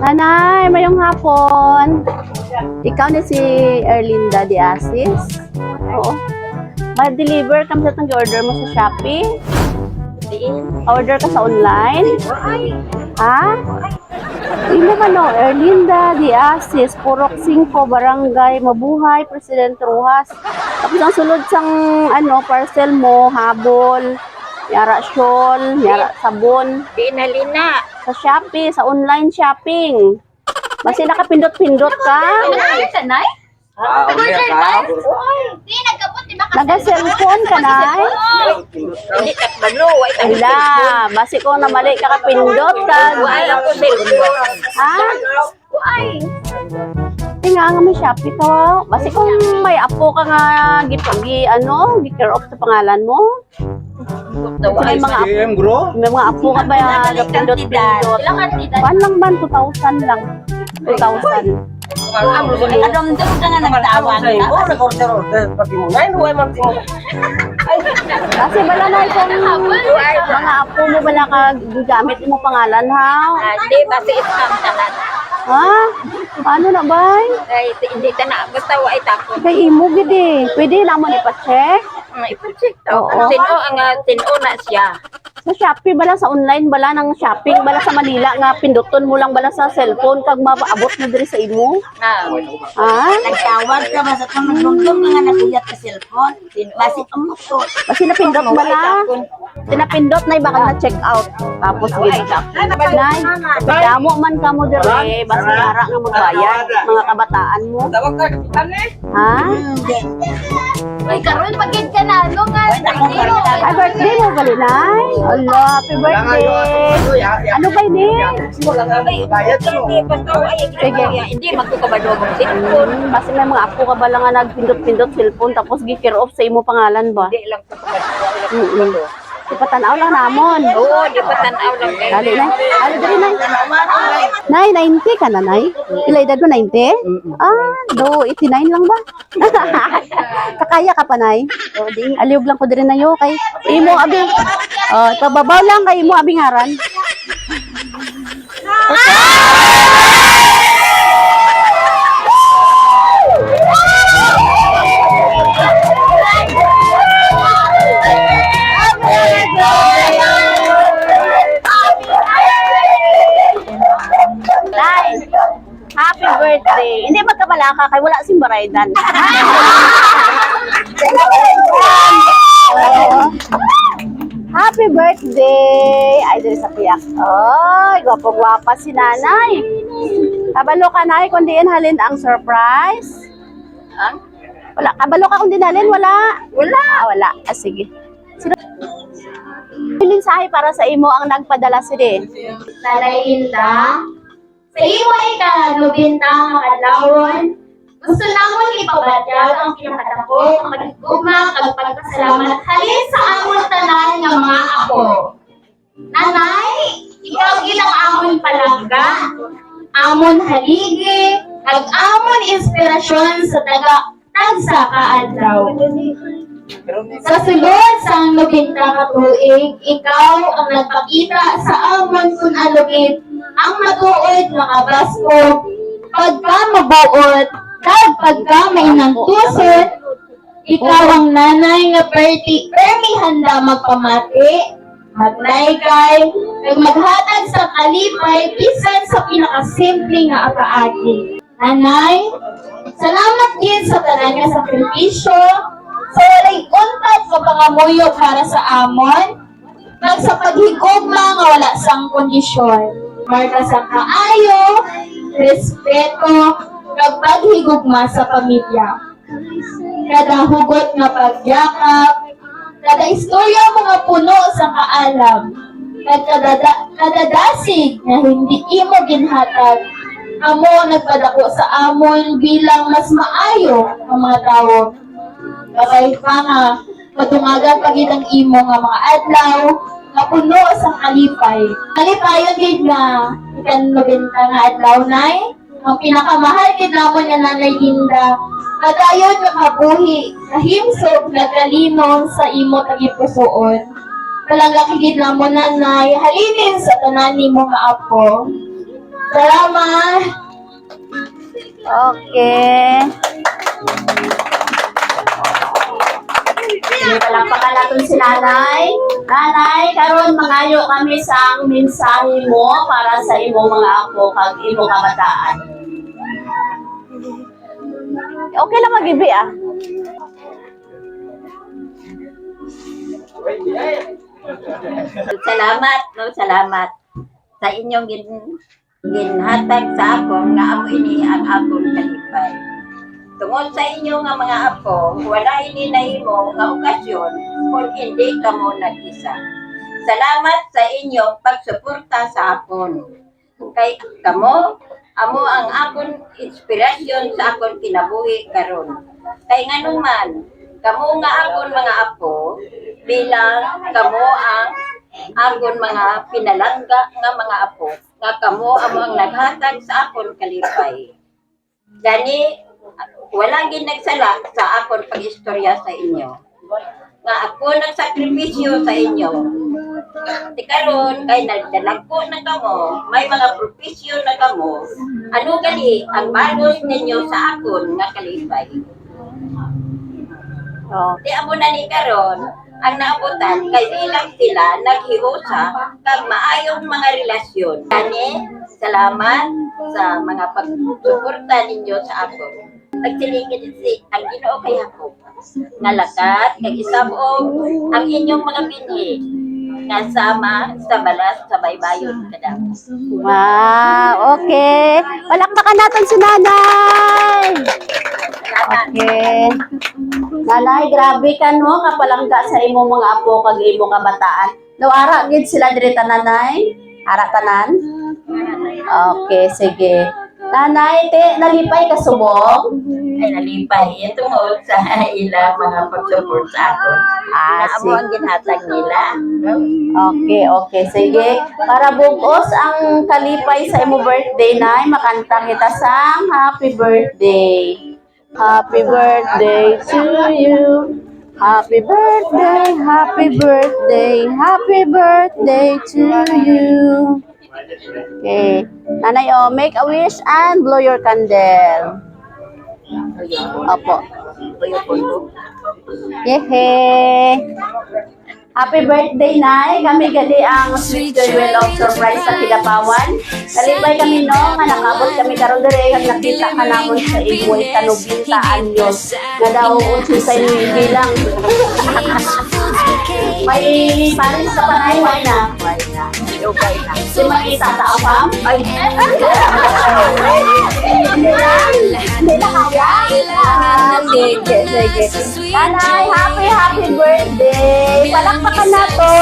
Nanay, mayong hapon. Ikaw ni si Erlinda de Asis? Oo. Ma-deliver kami sa order mo sa Shopee? Order ka sa online? Ha? Hindi mo ba no? Erlinda de Asis, Purok 5, Barangay Mabuhay, Presidente Rojas. Tapos ang sulod sang parcel mo, habol, yara shawl, yara sabon. Di nalina. Sa Shopee, sa online shopping. Basta nakapindot-pindot ka. Ay, sanay? Order ka? Di nagkapot, di ba? Naga-cellphone ka na. Hindi takbalo, ay Wala. Basi ko na mali kakapindot ka. Ay, ako cellphone. Ha? Ay. Tinga nga may Shopee ka. Basi kung may apo ka nga gi-care off sa pangalan mo. May mga apo. May mga apo ka ba pindot-pindot? Ilang kantidad? Kuan lang ba? 2,000 lang. 2,000. Alam doon ka nga nagtawag ka. Nag-order. Pati mo. Ngayon, huwag man mo. Kasi bala na itong mga apo mo bala ka gamit mo pangalan ha? Hindi, basta iskam tanan. Ha? Paano na ba? Ay, hindi ka na. Basta wa itakot. Kay imo gidi. Pwede naman ipa-check. Ipacheck to. Oo. Sino na siya. Sa Shopee bala, sa online bala ng shopping bala sa Manila nga pinduton mo lang bala sa cellphone kag maabot mo diri sa imo. Ha? Nagtawag ka ba sa kung nagdugtong ka nga naguyat ka cellphone? Basi umuto. Kasi napindot bala. Tinapindot na baka na check out. Tapos gid. Nay, damo man ka mo diri basi ara nga magbayad mga kabataan mo. Tawag ka, kapitan eh. Ha? Ay, karon pagkid ka na. Ano nga? Ay, birthday mo bali, Nay? Allah, happy birthday. Ano ba ini? Bayad mo. Hindi, basta Sige. hindi magkukabado mong cellphone. Kasi may mga apo ka ba lang nga nagpindot-pindot cellphone tapos gi-care off sa imo pangalan ba? Hindi lang kukabado. Ipatanaw lang namon. Oo, di pa tanaw lang kayo. Dali, Nay. Dali, dali, Nay. Nay, 90 ka na, Nay? Ila edad mo, 90? Ah, 89 lang ba? Kakaya ka pa, Nay? Aliyog lang ko din na yo kay imo abi. Oh, kababaw lang kay imo abing ngaran. Nay, happy birthday. Hindi magkabalaka kay wala sing baraydan. Happy birthday! Ay, diri sa piyak. Ay, gwapo-gwapa si nanay. Kabalo ka, nay, kung diin halin ang surprise. Wala. Kabalo ka kung din halin? Wala. Wala. Wala. Ah, sige. Sino? Mensahe para sa imo ang nagpadala si Din. Nanay Linda, sa iyo ay kalubintang makadlawon. Gusto namon ipabadyag ang pinakadako, magigugma, kagpagpasalamat halin sa amon tanan nga mga apo. Nanay, ikaw ilang amon palangga, amon haligi, ag amon inspirasyon sa tagsa kaadlaw. Sa sulod sa 90 ka tuig, ikaw ang nagpakita sa amon kung alugid ang matuod makabaskog, pagka mabuot, kag pagka may nangtusot, ikaw ang nanay nga permi handa magpamati, magnaygay, kag maghatag sa kalipay, bisan sa pinakasimple nga akaagi. Nanay, salamat din sa tanan nga sakripisyo, sa walay untad sa pangamuyo para sa amon, kag sa paghigugma nga wala sang kondisyon. Marka sa kaayo, respeto, kag paghigugma sa pamilya. Kada hugot nga pagyakap, kada istorya mga puno sa kaalam, kag kada dasig na hindi imo ginhatag, amo nagpadako sa amon bilang mas maayo ang mga tawo. Bakay pa nga, patungagan pagitang imo nga mga adlaw, nga puno sa kalipay. Kalipayon din na, ikan mabenta nga adlaw nay, ang pinakamahal din namon nga Nanay Linda, padayon nga kabuhi, kahimsog, nagkalimon sa imo tagipusoon. Palangga kigid namon nanay, halinin sa tanan nimo nga apo. Salamat. Okay. Sige, palakpakan natin si nanay. Nanay, karon mangayo kami sa mensahe mo para sa imo mga apo kag imo kabataan. Okay lang mag-ibi ah. Salamat, no, salamat sa inyong ginhatag sa akon nga amo ini ang akong kalipay. Tungod sa inyo nga mga apo, wala ini nahimo nga okasyon kung hindi kamo nag-isa. Salamat sa inyong pagsuporta sa akon. Kay kamo, amo ang akon inspirasyon sa akon kinabuhi karon. Kay nganuman, kamo nga akon mga apo, bilang kamo ang akon mga pinalangga nga mga apo, nga kamo amo ang naghatag sa akon kalipay. Gani, walang ginagsala sa akon pag-istorya sa inyo. Nga ako nagsakripisyo sa inyo. Di karon kay nagdalagko na kamo, may mga profesyon na kamo, ano gali ang balos ninyo sa akon nga kalipay. Oh. Di amo na ni karon ang naabutan kay ilang sila naghiusa kag maayong mga relasyon. Kani, salamat sa mga pagsuporta ninyo sa akon. Nagsilingin si ang Ginoo kay ako. Nalakat kag isabog ang inyong mga binhi nga sama sa balas sa baybayon kada. Wow, okay. Palakpakan natin si nanay. Okay. Nanay, grabe ka no, kapalangga sa imo mga apo kag imo kabataan. No, ara gid sila diri nanay? Ara tanan? Okay, sige. Nanay, te, nalipay ka subong? Ay nalipay tungod sa ilang mga pagsupport sa ako. Ah, Amo ang ginhatag nila. Okay, okay. Sige. Para bugos ang kalipay sa imo birthday, nay, makanta kita sang happy birthday. Happy birthday to you. Happy birthday, happy birthday, happy birthday to you. Okay. Nanay, oh, make a wish and blow your candle. Opo. Yehe! Happy birthday, Nay! Kami gali ang Sweet Jewel of Surprise sa Kidapawan. Kalipay kami no, nga nakabot kami karon dire kag nakita ka namon sa Iboy kanubinta anyos. Nga daw unsi sa inyo bilang. May paris sa panay, why na? Why na? Sinugay na. Si makita sa apam? Ay, hindi na kaya. Sige, sige. Nanay, happy birthday! Palakpakan na to!